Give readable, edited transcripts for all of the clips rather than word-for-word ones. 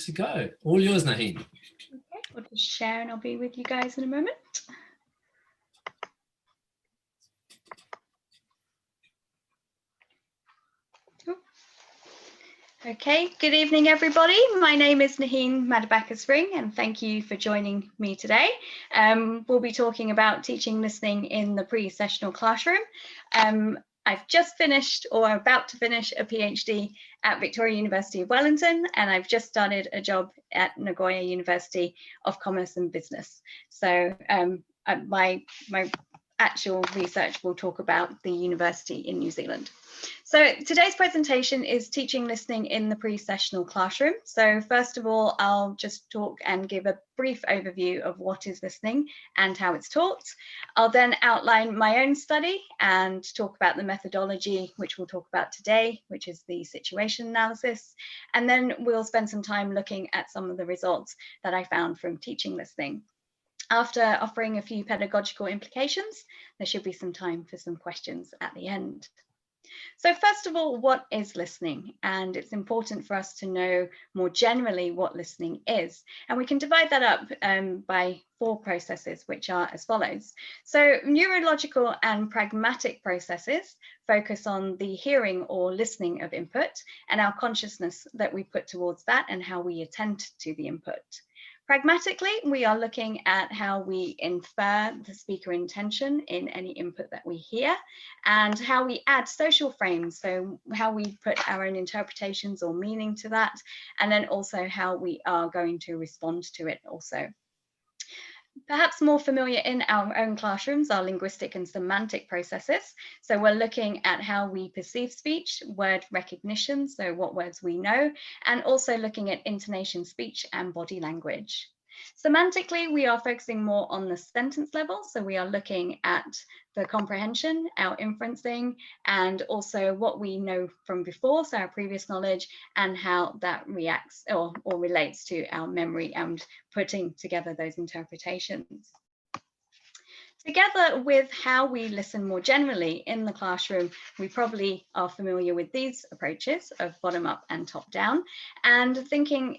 to go. All yours, Naheen. Okay, we'll just share and I'll be with you guys in a moment. Okay, good evening everybody. My name is Naheen Madarbakus-Ring and thank you for joining me today. We'll be talking about teaching listening in the pre-sessional classroom. I've just finished or about to finish a PhD at Victoria University of Wellington, and I've just started a job at Nagoya University of Commerce and Business. So my actual research will talk about the university in New Zealand. So today's presentation is teaching listening in the pre-sessional classroom. So first of all, I'll just talk and give a brief overview of what is listening and how it's taught. I'll then outline my own study and talk about the methodology, which we'll talk about today, which is the situation analysis. And then we'll spend some time looking at some of the results that I found from teaching listening. After offering a few pedagogical implications, there should be some time for some questions at the end. So first of all, what is listening? And it's important for us to know more generally what listening is. And we can divide that up by 4 processes, which are as follows. So neurological and pragmatic processes focus on the hearing or listening of input and our consciousness that we put towards that and how we attend to the input. Pragmatically, we are looking at how we infer the speaker intention in any input that we hear and how we add social frames, so how we put our own interpretations or meaning to that, and then also how we are going to respond to it also. Perhaps more familiar in our own classrooms are linguistic and semantic processes. So we're looking at how we perceive speech, word recognition, so what words we know, and also looking at intonation, speech, and body language. Semantically, we are focusing more on the sentence level. So we are looking at the comprehension, our inferencing, and also what we know from before, so our previous knowledge, and how that reacts or relates to our memory and putting together those interpretations. Together with how we listen more generally in the classroom, we probably are familiar with these approaches of bottom-up and top-down, and thinking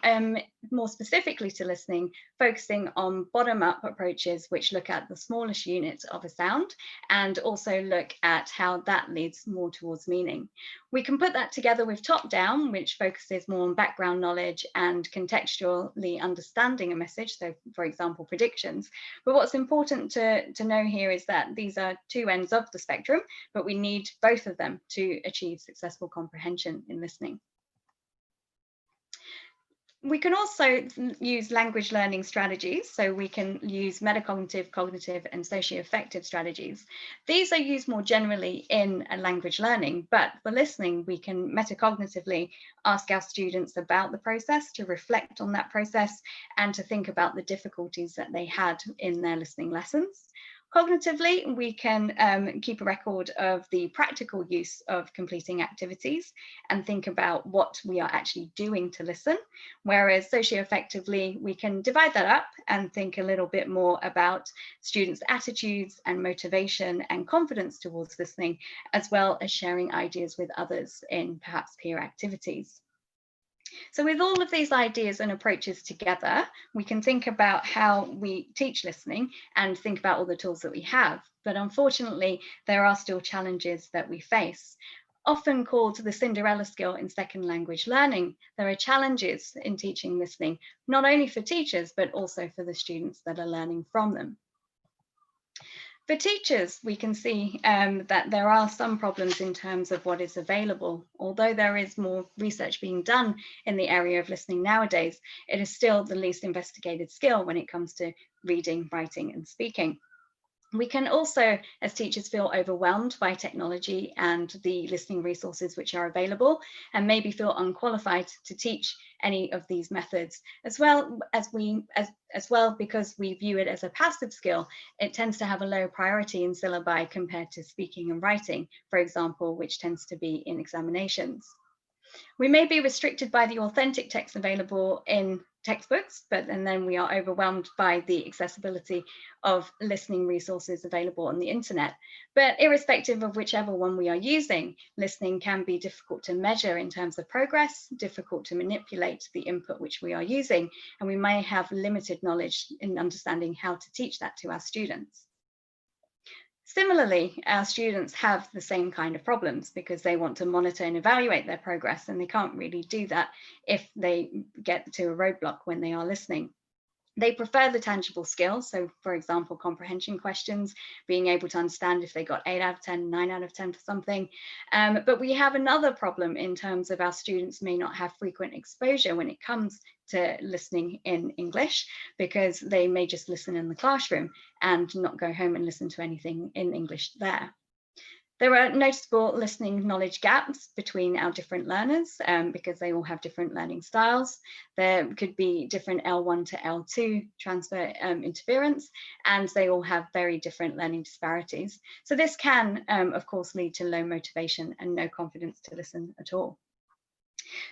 more specifically to listening, focusing on bottom-up approaches which look at the smallest units of a sound and also look at how that leads more towards meaning. We can put that together with top-down, which focuses more on background knowledge and contextually understanding a message, so for example, predictions. But what's important to know here is that these are 2 ends of the spectrum, but we need both of them to achieve successful comprehension in listening. We can also use language learning strategies, so we can use metacognitive, cognitive, and socioaffective strategies. These are used more generally in language learning, but for listening, we can metacognitively ask our students about the process, to reflect on that process, and to think about the difficulties that they had in their listening lessons. Cognitively, we can keep a record of the practical use of completing activities and think about what we are actually doing to listen, whereas socioaffectively, we can divide that up and think a little bit more about students' attitudes and motivation and confidence towards listening, as well as sharing ideas with others in perhaps peer activities. So with all of these ideas and approaches together, we can think about how we teach listening and think about all the tools that we have. But unfortunately, there are still challenges that we face. Often called the Cinderella skill in second language learning, there are challenges in teaching listening, not only for teachers, but also for the students that are learning from them. For teachers, we can see that there are some problems in terms of what is available. Although there is more research being done in the area of listening nowadays, it is still the least investigated skill when it comes to reading, writing, and speaking. We can also, as teachers, feel overwhelmed by technology and the listening resources which are available, and maybe feel unqualified to teach any of these methods, as well because we view it as a passive skill. It tends to have a low priority in syllabi compared to speaking and writing, for example, which tends to be in examinations. We may be restricted by the authentic text available in textbooks, and then we are overwhelmed by the accessibility of listening resources available on the internet. But irrespective of whichever one we are using, listening can be difficult to measure in terms of progress, difficult to manipulate the input which we are using, and we may have limited knowledge in understanding how to teach that to our students. Similarly, our students have the same kind of problems because they want to monitor and evaluate their progress, and they can't really do that if they get to a roadblock when they are listening. They prefer the tangible skills. So for example, comprehension questions, being able to understand if they got 8 out of 10, 9 out of 10 for something. But we have another problem in terms of our students may not have frequent exposure when it comes to listening in English, because they may just listen in the classroom and not go home and listen to anything in English there. There are noticeable listening knowledge gaps between our different learners because they all have different learning styles. There could be different L1 to L2 transfer interference, and they all have very different learning disparities. So this can, of course, lead to low motivation and no confidence to listen at all.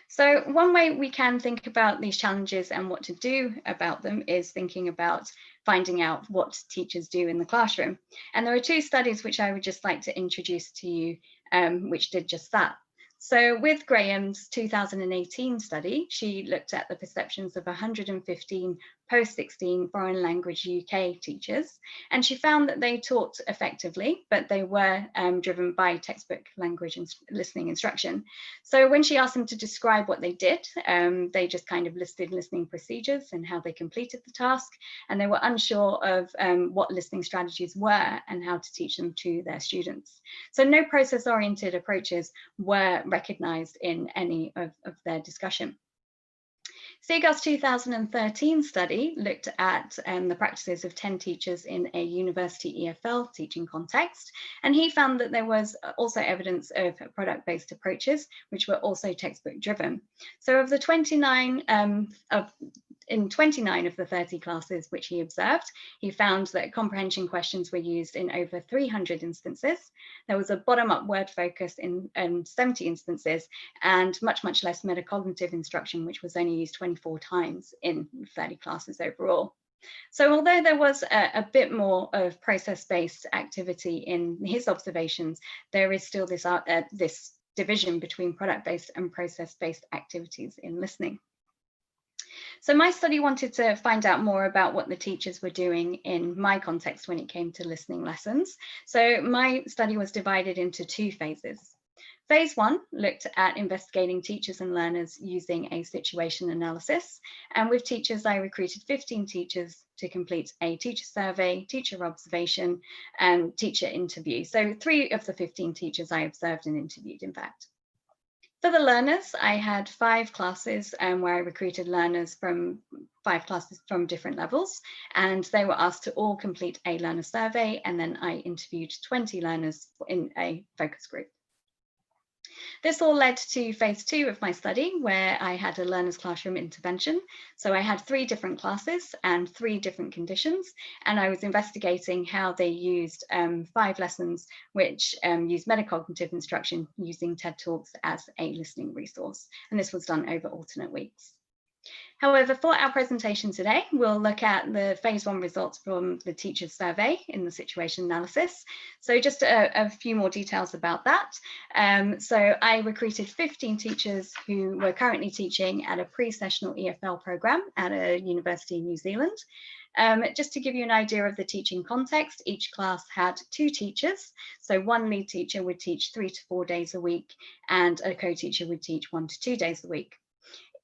So one way we can think about these challenges and what to do about them is thinking about finding out what teachers do in the classroom. And there are 2 studies which I would just like to introduce to you, which did just that. So with Graham's 2018 study, she looked at the perceptions of 115 post-16 foreign language UK teachers, and she found that they taught effectively, but they were driven by textbook language and listening instruction. So when she asked them to describe what they did, they just kind of listed listening procedures and how they completed the task, and they were unsure of what listening strategies were and how to teach them to their students. So no process-oriented approaches were recognized in any of their discussion. Seagar's 2013 study looked at the practices of 10 teachers in a university EFL teaching context, and he found that there was also evidence of product-based approaches, which were also textbook driven. So of the 29 in 29 of the 30 classes which he observed, he found that comprehension questions were used in over 300 instances. There was a bottom-up word focus in 70 instances, and much less metacognitive instruction, which was only used 24 times in 30 classes overall. So although there was a bit more of process-based activity in his observations, there is still this division between product-based and process-based activities in listening. So my study wanted to find out more about what the teachers were doing in my context when it came to listening lessons. So my study was divided into 2 phases. Phase 1 looked at investigating teachers and learners using a situation analysis. And with teachers, I recruited 15 teachers to complete a teacher survey, teacher observation, and teacher interview. So 3 of the 15 teachers I observed and interviewed, in fact. For the learners, I had 5 classes where I recruited learners from 5 classes from different levels, and they were asked to all complete a learner survey, and then I interviewed 20 learners in a focus group. This all led to phase 2 of my study, where I had a learner's classroom intervention. So I had 3 different classes and 3 different conditions, and I was investigating how they used 5 lessons which used metacognitive instruction using TED Talks as a listening resource. And this was done over alternate weeks. However, for our presentation today, we'll look at the phase 1 results from the teacher's survey in the situation analysis. So just a few more details about that. So I recruited 15 teachers who were currently teaching at a pre-sessional EFL program at a university in New Zealand. Just to give you an idea of the teaching context, each class had 2 teachers. So one lead teacher would teach 3 to 4 days a week, and a co-teacher would teach 1 to 2 days a week.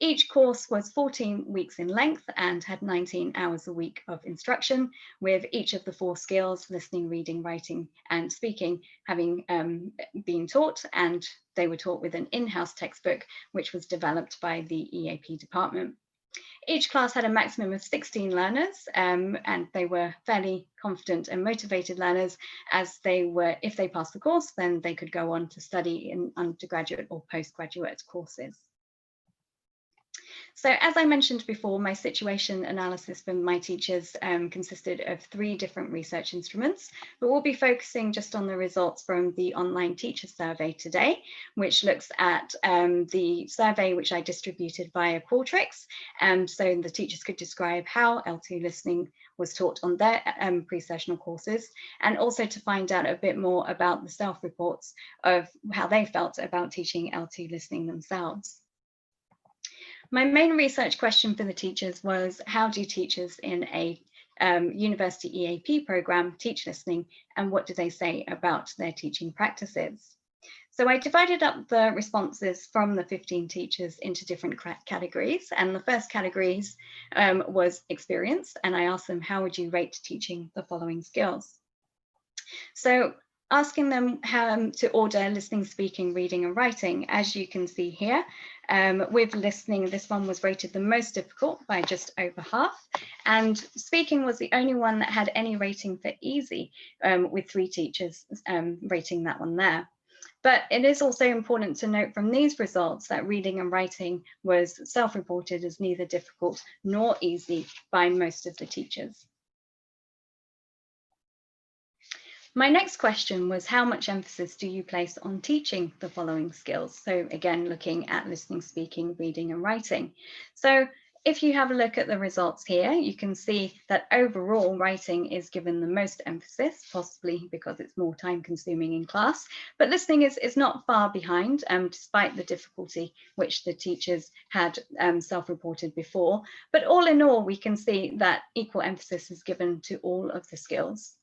Each course was 14 weeks in length and had 19 hours a week of instruction, with each of the 4 skills, listening, reading, writing, and speaking, having been taught, and they were taught with an in-house textbook, which was developed by the EAP department. Each class had a maximum of 16 learners, and they were fairly confident and motivated learners, as they were, if they passed the course, then they could go on to study in undergraduate or postgraduate courses. So as I mentioned before, my situation analysis for my teachers consisted of 3 different research instruments, but we'll be focusing just on the results from the online teacher survey today, which looks at the survey which I distributed via Qualtrics. So the teachers could describe how L2 listening was taught on their pre-sessional courses, and also to find out a bit more about the self-reports of how they felt about teaching L2 listening themselves. My main research question for the teachers was, how do teachers in a university EAP program teach listening, and what do they say about their teaching practices? So I divided up the responses from the 15 teachers into different categories, and the first categories was experience, and I asked them, how would you rate teaching the following skills? So asking them how to order listening, speaking, reading and writing, as you can see here, with listening, this one was rated the most difficult by just over half, and speaking was the only one that had any rating for easy, with 3 teachers rating that one there. But it is also important to note from these results that reading and writing was self-reported as neither difficult nor easy by most of the teachers. My next question was, how much emphasis do you place on teaching the following skills? So again, looking at listening, speaking, reading and writing. So if you have a look at the results here, you can see that overall writing is given the most emphasis, possibly because it's more time consuming in class, but listening is not far behind, despite the difficulty which the teachers had self-reported before. But all in all, we can see that equal emphasis is given to all of the skills.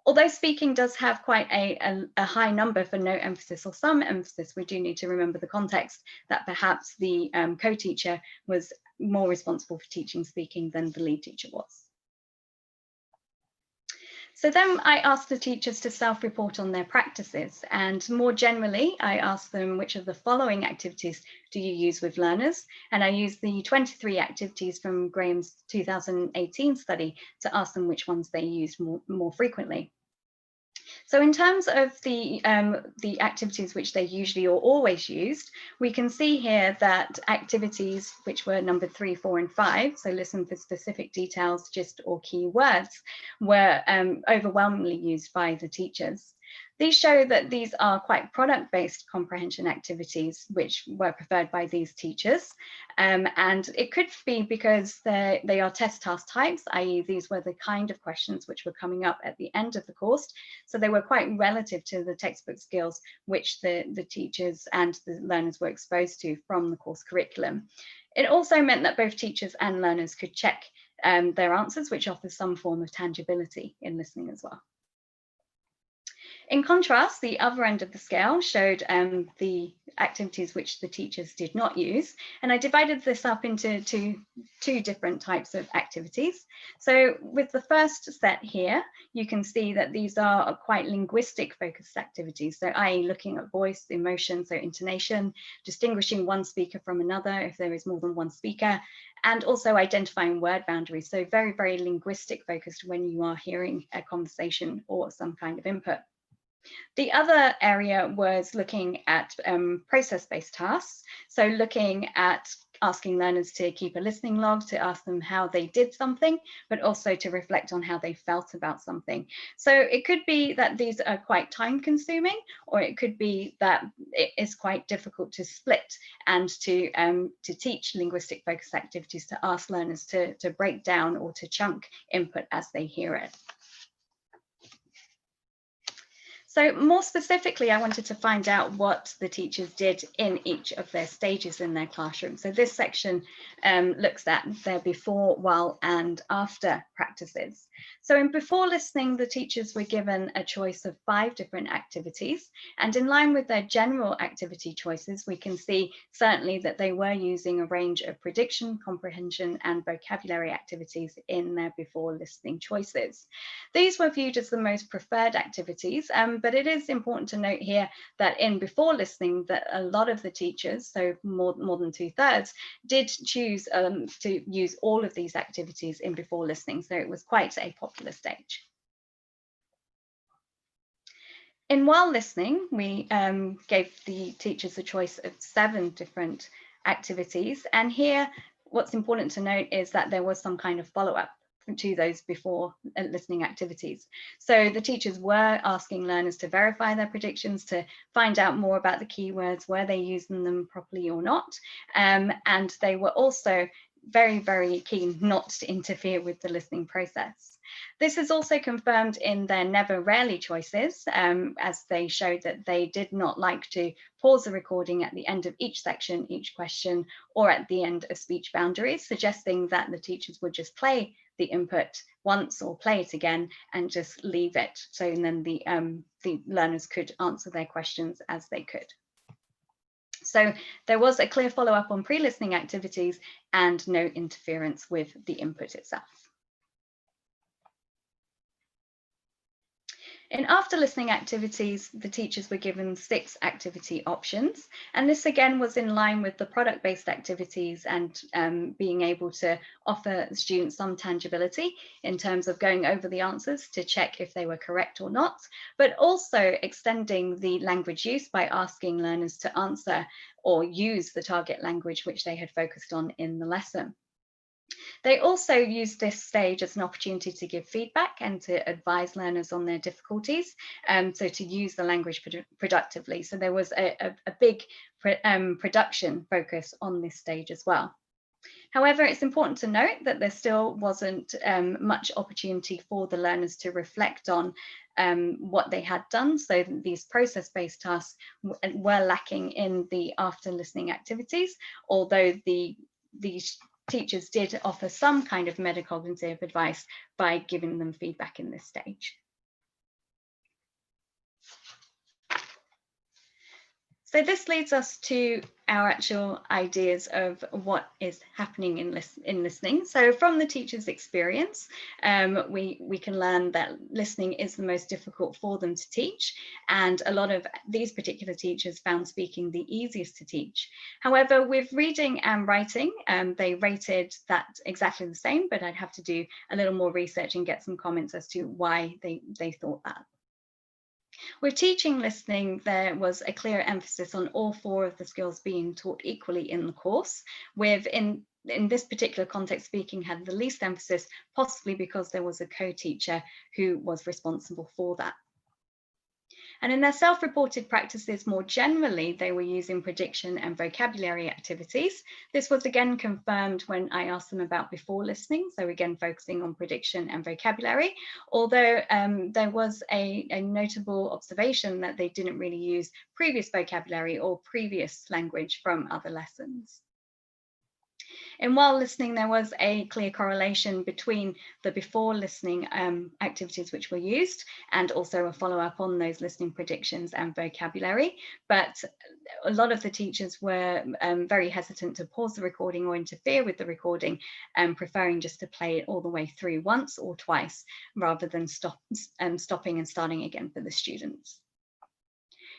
Although speaking does have quite a high number for no emphasis or some emphasis, we do need to remember the context that perhaps the co-teacher was more responsible for teaching speaking than the lead teacher was. So then I asked the teachers to self-report on their practices, and more generally, I asked them, which of the following activities do you use with learners? And I used the 23 activities from Graham's 2018 study to ask them which ones they used more frequently. So in terms of the activities which they usually or always used, we can see here that activities which were numbered 3, 4 and 5, so listen for specific details, gist or key words, were overwhelmingly used by the teachers. These show that these are quite product-based comprehension activities which were preferred by these teachers. And it could be because they are test task types, i.e. these were the kind of questions which were coming up at the end of the course. So they were quite relative to the textbook skills which the teachers and the learners were exposed to from the course curriculum. It also meant that both teachers and learners could check their answers, which offers some form of tangibility in listening as well. In contrast, the other end of the scale showed the activities which the teachers did not use, and I divided this up into two different types of activities. So with the first set here, you can see that these are quite linguistic focused activities, so i.e. looking at voice, emotion, so intonation, distinguishing one speaker from another if there is more than one speaker, and also identifying word boundaries, so very, very linguistic focused when you are hearing a conversation or some kind of input. The other area was looking at process-based tasks, so looking at asking learners to keep a listening log, to ask them how they did something, but also to reflect on how they felt about something. So it could be that these are quite time-consuming, or it could be that it is quite difficult to split and to teach linguistic focus activities, to ask learners to break down or to chunk input as they hear it. So more specifically, I wanted to find out what the teachers did in each of their stages in their classroom. So this section looks at their before, while and after practices. So in before listening, the teachers were given a choice of 5 different activities, and in line with their general activity choices, we can see certainly that they were using a range of prediction, comprehension and vocabulary activities in their before listening choices. These were viewed as the most preferred activities, but it is important to note here that in before listening that a lot of the teachers, so more than 2/3, did choose to use all of these activities in before listening, so it was quite a popular stage. In while listening, we gave the teachers a choice of 7 different activities, and here what's important to note is that there was some kind of follow-up to those before listening activities. So the teachers were asking learners to verify their predictions, to find out more about the keywords, were they using them properly or not, and they were also very keen not to interfere with the listening process. This is also confirmed in their never rarely choices, as they showed that they did not like to pause the recording at the end of each section, each question, or at the end of speech boundaries, suggesting that the teachers would just play the input once or play it again and just leave it. So then the learners could answer their questions as they could. So there was a clear follow-up on pre-listening activities and no interference with the input itself. In after listening activities, the teachers were given 6 activity options, and this again was in line with the product-based activities and being able to offer students some tangibility in terms of going over the answers to check if they were correct or not, but also extending the language use by asking learners to answer or use the target language which they had focused on in the lesson. They also used this stage as an opportunity to give feedback and to advise learners on their difficulties, so to use the language productively. So there was a big production focus on this stage as well. However, it's important to note that there still wasn't much opportunity for the learners to reflect on what they had done. So these process-based tasks were lacking in the after listening activities, although the teachers did offer some kind of metacognitive advice by giving them feedback in this stage. So this leads us to our actual ideas of what is happening in listening. So from the teacher's experience, we can learn that listening is the most difficult for them to teach, and a lot of these particular teachers found speaking the easiest to teach. However, with reading and writing, they rated that exactly the same, but I'd have to do a little more research and get some comments as to why they thought that. With teaching listening, there was a clear emphasis on all 4 of the skills being taught equally in the course, with in this particular context, speaking had the least emphasis, possibly because there was a co-teacher who was responsible for that. And in their self-reported practices more generally, they were using prediction and vocabulary activities. This was again confirmed when I asked them about before listening, so again focusing on prediction and vocabulary, although there was a notable observation that they didn't really use previous vocabulary or previous language from other lessons. In while listening, there was a clear correlation between the before listening activities which were used and also a follow-up on those listening predictions and vocabulary. But a lot of the teachers were very hesitant to pause the recording or interfere with the recording, preferring just to play it all the way through once or twice rather than stopping and starting again for the students.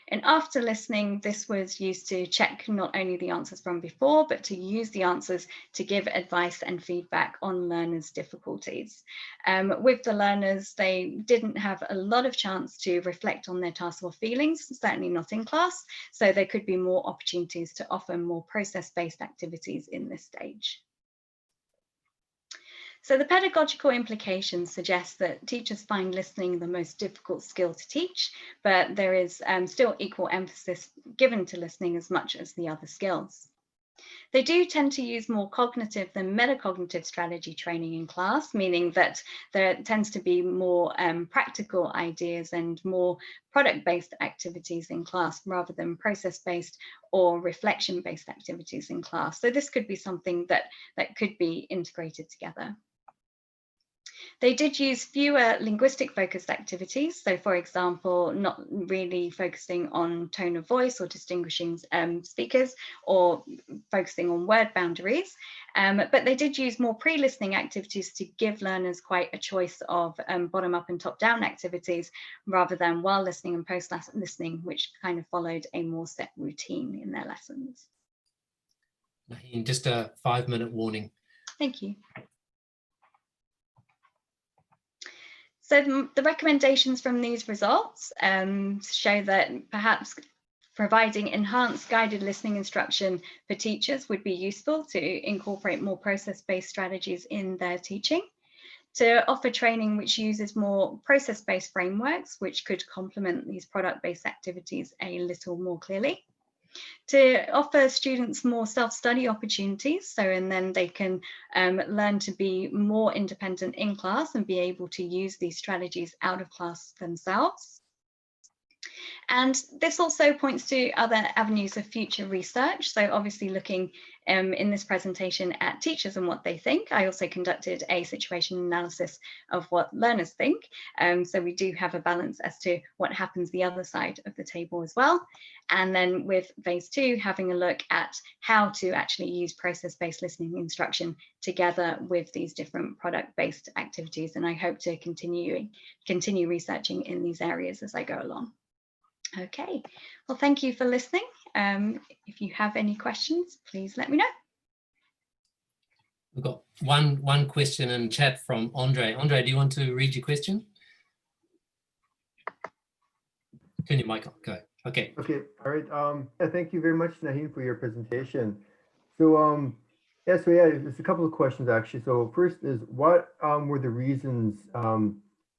And after listening, this was used to check not only the answers from before, but to use the answers to give advice and feedback on learners' difficulties. With the learners, they didn't have a lot of chance to reflect on their tasks or feelings, certainly not in class, so there could be more opportunities to offer more process-based activities in this stage. So the pedagogical implications suggest that teachers find listening the most difficult skill to teach, but there is still equal emphasis given to listening as much as the other skills. They do tend to use more cognitive than metacognitive strategy training in class, meaning that there tends to be more practical ideas and more product-based activities in class rather than process-based or reflection-based activities in class. So this could be something that could be integrated together. They did use fewer linguistic focused activities. So for example, not really focusing on tone of voice or distinguishing speakers or focusing on word boundaries. But they did use more pre-listening activities to give learners quite a choice of bottom up and top down activities rather than while listening and post listening, which kind of followed a more set routine in their lessons. Naheen, just a 5-minute warning. Thank you. So the recommendations from these results show that perhaps Providing enhanced guided listening instruction for teachers would be useful to incorporate more process-based strategies in their teaching. To offer training which uses more process-based frameworks, which could complement these product-based activities a little more clearly. To offer students more self-study opportunities, and then they can learn to be more independent in class and be able to use these strategies out of class themselves. And this also points to other avenues of future research. So obviously looking in this presentation at teachers and what they think. I also conducted a situation analysis of what learners think. So we do have a balance as to what happens the other side of the table as well. And then with phase 2, having a look at how to actually use process-based listening instruction together with these different product-based activities. And I hope to continue researching in these areas as I go along. Okay, well, thank you for listening. If you have any questions, please let me know. We've got one question in chat from Andre. Andre, do you want to read your question? Turn your mic on, go. Okay. Okay, all right. Yeah, thank you very much, Naheen, for your presentation. So, there's a couple of questions actually. So first is, what were the reasons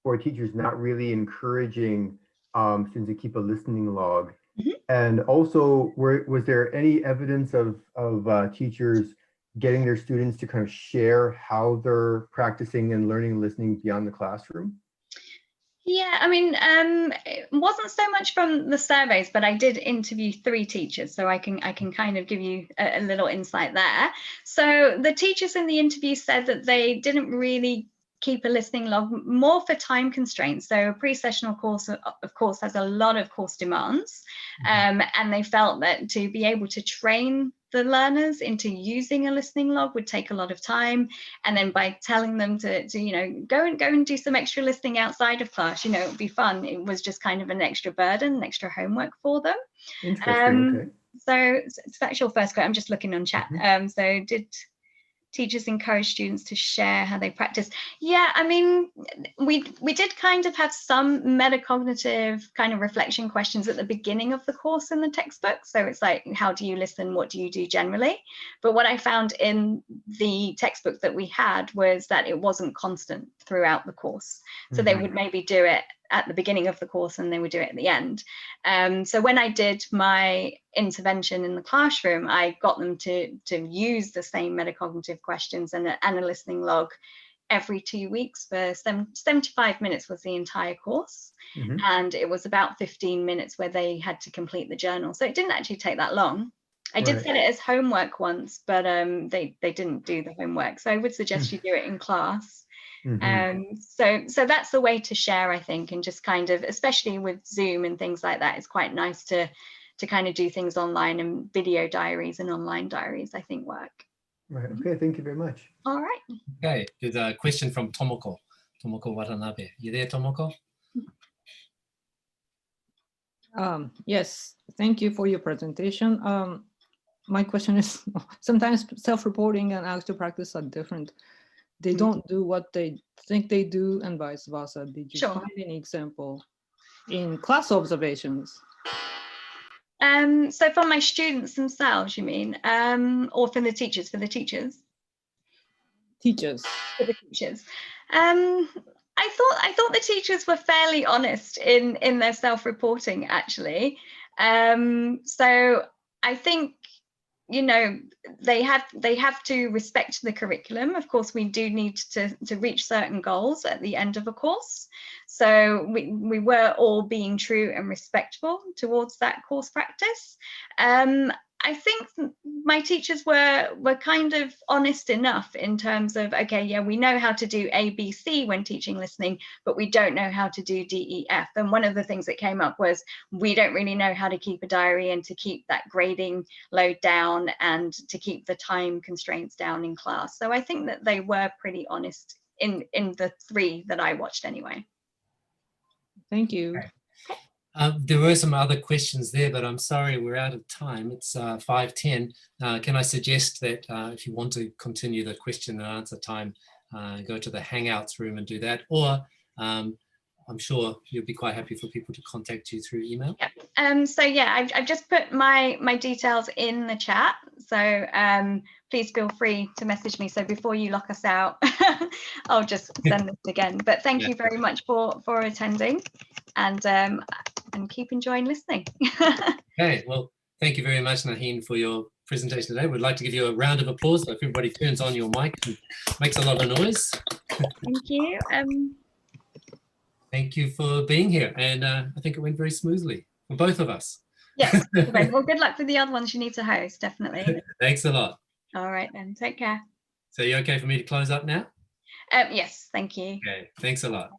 for teachers not really encouraging students to keep a listening log? Mm-hmm. And also, was there any evidence of teachers getting their students to kind of share how they're practicing and learning listening beyond the classroom? Yeah, I mean, it wasn't so much from the surveys, but I did interview 3 teachers, so I can kind of give you a little insight there. So the teachers in the interview said that they didn't really keep a listening log, more for time constraints. So a pre-sessional course, of course, has a lot of course demands, and they felt that to be able to train the learners into using a listening log would take a lot of time. And then by telling them to go and do some extra listening outside of class, it would be fun. It was just kind of an extra burden, an extra homework for them. Interesting. Okay. So that's your first question. I'm just looking on chat. So did teachers encourage students to share how they practice? Yeah, I mean, we did kind of have some metacognitive kind of reflection questions at the beginning of the course in the textbook. So it's like, how do you listen? What do you do generally? But what I found in the textbook that we had was that it wasn't constant throughout the course. So they would maybe do it at the beginning of the course and they would do it at the end. So when I did my intervention in the classroom, I got them to use the same metacognitive questions and a listening log every 2 weeks for 75 minutes was the entire course. And it was about 15 minutes where they had to complete the journal. So it didn't actually take that long. I did set it as homework once, but they didn't do the homework. So I would suggest you do it in class. So that's the way to share, I think, and just kind of, especially with Zoom and things like that, it's quite nice to kind of do things online, and video diaries and online diaries, I think, work. Right. Okay. Thank you very much. All right. Okay. There's a question from Tomoko Watanabe. You there, Tomoko? Yes. Thank you for your presentation. My question is, sometimes self-reporting and actual practice are different. They don't do what they think they do and vice versa. Did you find any example in class observations? So for my students themselves, you mean, or for the teachers? For the teachers. Teachers. For the teachers. I thought the teachers were fairly honest in their self-reporting, actually. So I think, they have to respect the curriculum. Of course, we do need to reach certain goals at the end of a course. So we were all being true and respectful towards that course practice. I think my teachers were kind of honest enough in terms of, okay, yeah, we know how to do A, B, C when teaching listening, but we don't know how to do D, E, F. And one of the things that came up was we don't really know how to keep a diary and to keep that grading load down and to keep the time constraints down in class. So I think that they were pretty honest in the 3 that I watched anyway. Thank you. Okay. There were some other questions there, but I'm sorry, we're out of time. It's 5:10. Can I suggest that if you want to continue the question and answer time, go to the Hangouts room and do that, or I'm sure you'll be quite happy for people to contact you through email. Yeah. So yeah, I've just put my details in the chat. So please feel free to message me. So before you lock us out, I'll just send this again. But thank you very much for attending, and keep enjoying listening. Okay, well, thank you very much, Naheen, for your presentation today. We'd like to give you a round of applause. If everybody turns on your mic and makes a lot of noise. Thank you. Thank you for being here. And I think it went very smoothly for both of us. Yes. Well, good luck for the other ones you need to host, definitely. Thanks a lot. All right then. Take care. So you okay for me to close up now? Yes. Thank you. Okay. Thanks a lot.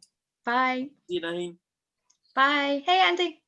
Bye. See you, Naheen. Bye. Hey, Andy.